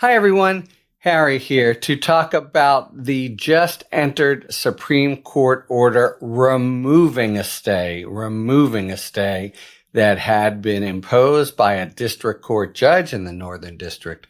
Hi, everyone. Harry here to talk about the just entered Supreme Court order removing a stay that had been imposed by a district court judge in the Northern District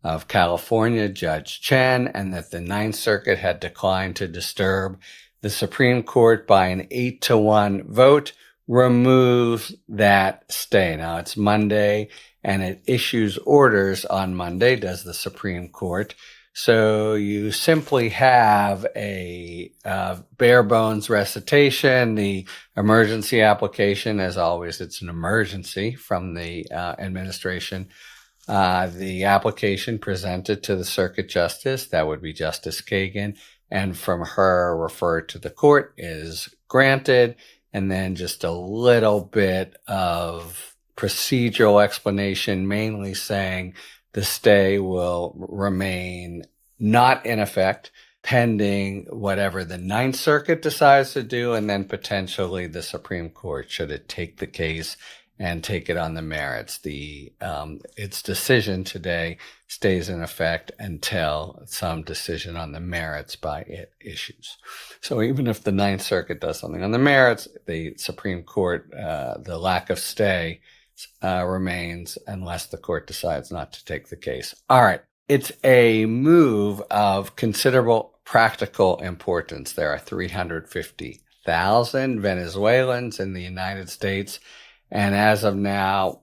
of California, Judge Chen, and that the Ninth Circuit had declined to disturb. The Supreme Court, by an 8-1 vote, removes that stay. Now, it's Monday, and it issues orders on Monday, does the Supreme Court. So you simply have a bare bones recitation. The emergency application, as always, it's an emergency from the administration. The application presented to the circuit justice, that would be Justice Kagan, and from her referred to the court, is granted. And then just a little bit of procedural explanation, mainly saying the stay will remain not in effect pending whatever the Ninth Circuit decides to do, and then potentially the Supreme Court, should it take the case and take it on the merits. Its decision today stays in effect until some decision on the merits by it issues. So even if the Ninth Circuit does something on the merits, the Supreme Court, the lack of stay remains unless the court decides not to take the case. All right. It's a move of considerable practical importance. There are 350,000 Venezuelans in the United States. And as of now,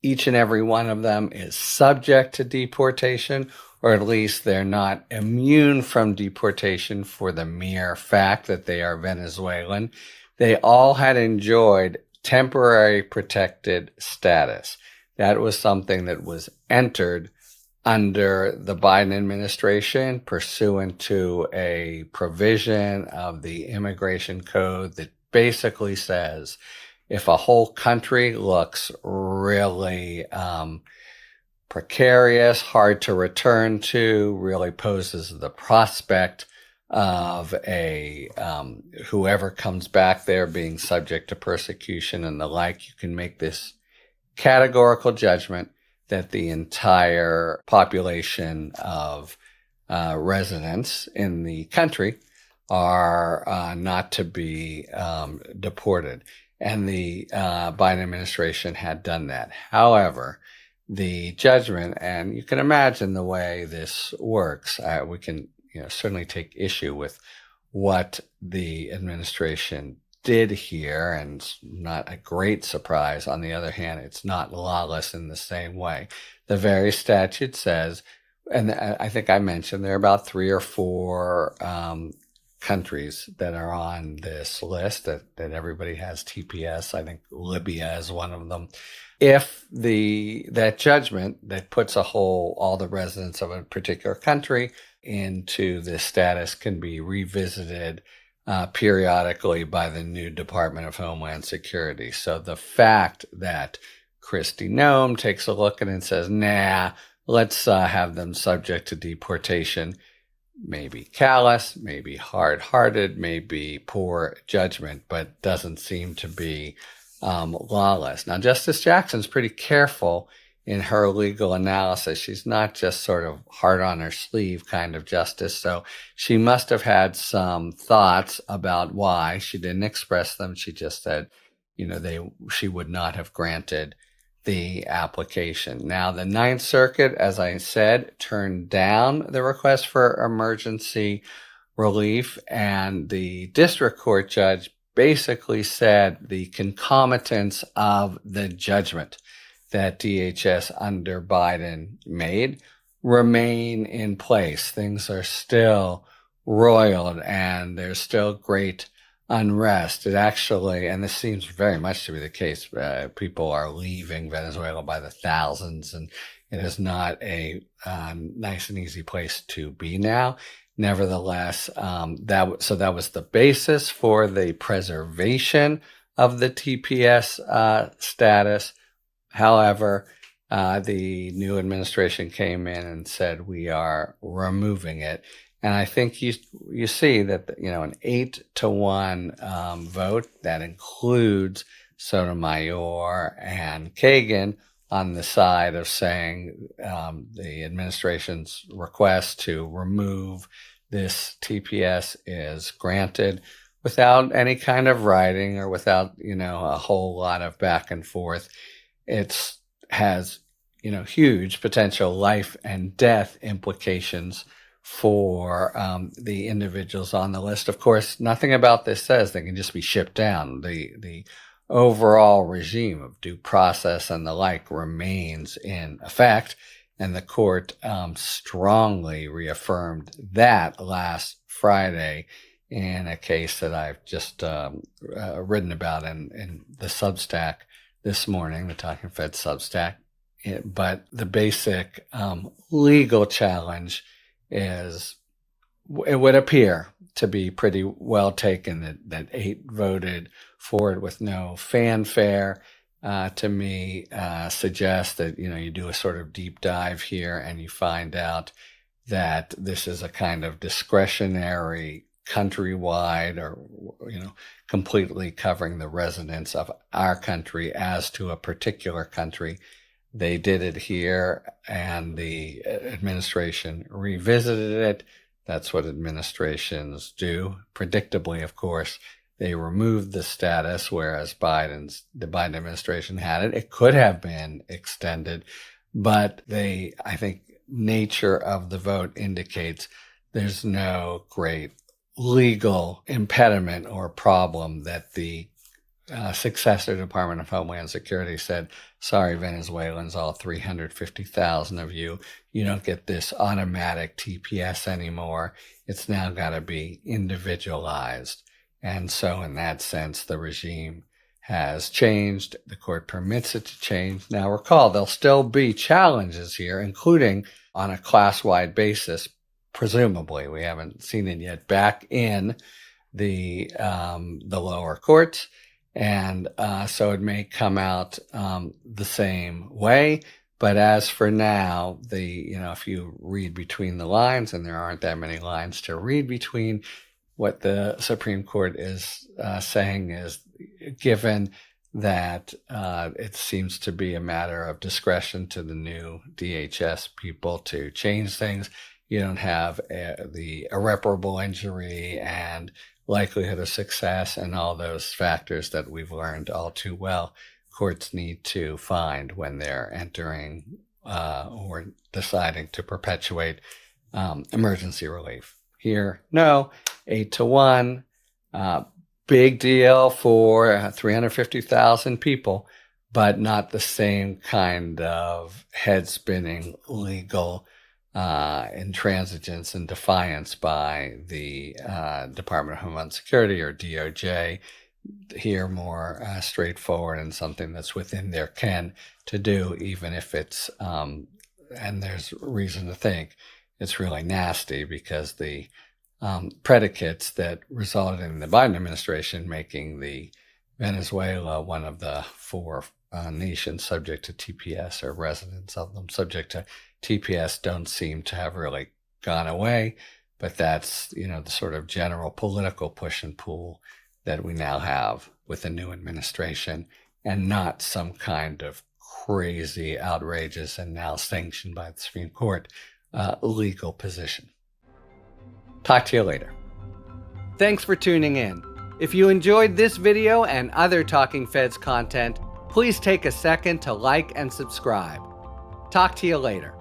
each and every one of them is subject to deportation, or at least they're not immune from deportation for the mere fact that they are Venezuelan. They all had enjoyed temporary protected status. That was something that was entered under the Biden administration pursuant to a provision of the immigration code that basically says if a whole country looks really precarious, hard to return to, really poses the prospect of whoever comes back there being subject to persecution and the like, you can make this categorical judgment that the entire population of residents in the country are not to be deported. And the Biden administration had done that. However, the judgment, and you can imagine the way this works, we can certainly take issue with what the administration did here, and it's not a great surprise. On the other hand, it's not lawless in the same way. The very statute says, and I think I mentioned there are about 3 or 4 countries that are on this list that everybody has TPS. I think Libya is one of them. If that judgment that puts all the residents of a particular country into this status can be revisited periodically by the new Department of Homeland Security. So the fact that Kristi Noem takes a look at it and says, nah, let's have them subject to deportation, maybe callous, maybe hard-hearted, maybe poor judgment, but doesn't seem to be lawless. Now, Justice Jackson's pretty careful in her legal analysis. She's not just sort of hard on her sleeve kind of justice. So she must have had some thoughts about why. She didn't express them. She just said, she would not have granted the application. Now, the Ninth Circuit, as I said, turned down the request for emergency relief, and the district court judge basically said the concomitants of the judgment that DHS under Biden made remain in place. Things are still roiled, and there's still great unrest. It actually, and this seems very much to be the case, people are leaving Venezuela by the thousands, and it is not a nice and easy place to be now. Nevertheless, that was the basis for the preservation of the TPS status. However, the new administration came in and said, we are removing it. And I think you see that, an 8-1 vote that includes Sotomayor and Kagan on the side of saying the administration's request to remove this TPS is granted without any kind of writing or without, a whole lot of back and forth. It has, huge potential life and death implications for the individuals on the list. Of course, nothing about this says they can just be shipped down. The overall regime of due process and the like remains in effect, and the court strongly reaffirmed that last Friday in a case that I've just written about in the Substack this morning, the Talking Fed Substack. But the basic legal challenge is, it would appear to be pretty well taken that 8 voted for it with no fanfare. To me, suggests that, you do a sort of deep dive here and you find out that this is a kind of discretionary countrywide or, completely covering the residents of our country as to a particular country. They did it here and the administration revisited it. That's what administrations do. Predictably, of course, they removed the status, whereas the Biden administration had it. It could have been extended, but I think nature of the vote indicates there's no great legal impediment or problem that the successor Department of Homeland Security said, sorry, Venezuelans, all 350,000 of you, you don't get this automatic TPS anymore. It's now got to be individualized. And so in that sense, the regime has changed. The court permits it to change. Now recall, there'll still be challenges here, including on a class-wide basis, presumably. We haven't seen it yet, back in the lower courts. And so it may come out the same way. But as for now, if you read between the lines, and there aren't that many lines to read between, what the Supreme Court is saying is, given that it seems to be a matter of discretion to the new DHS people to change things, you don't have the irreparable injury and likelihood of success and all those factors that we've learned all too well courts need to find when they're entering or deciding to perpetuate emergency relief. Here, no, 8-1, big deal for 350,000 people, but not the same kind of head-spinning legal intransigence and defiance by the Department of Homeland Security or DOJ. Here, more straightforward and something that's within their ken to do, even if it's, and there's reason to think it's really nasty, because the predicates that resulted in the Biden administration making the Venezuela one of the 4 nations subject to TPS, or residents of them subject to TPS, don't seem to have really gone away. But that's, the sort of general political push and pull that we now have with the new administration, and not some kind of crazy, outrageous, and now sanctioned by the Supreme Court legal position. Talk to you later. Thanks for tuning in. If you enjoyed this video and other Talking Feds content, please take a second to like and subscribe. Talk to you later.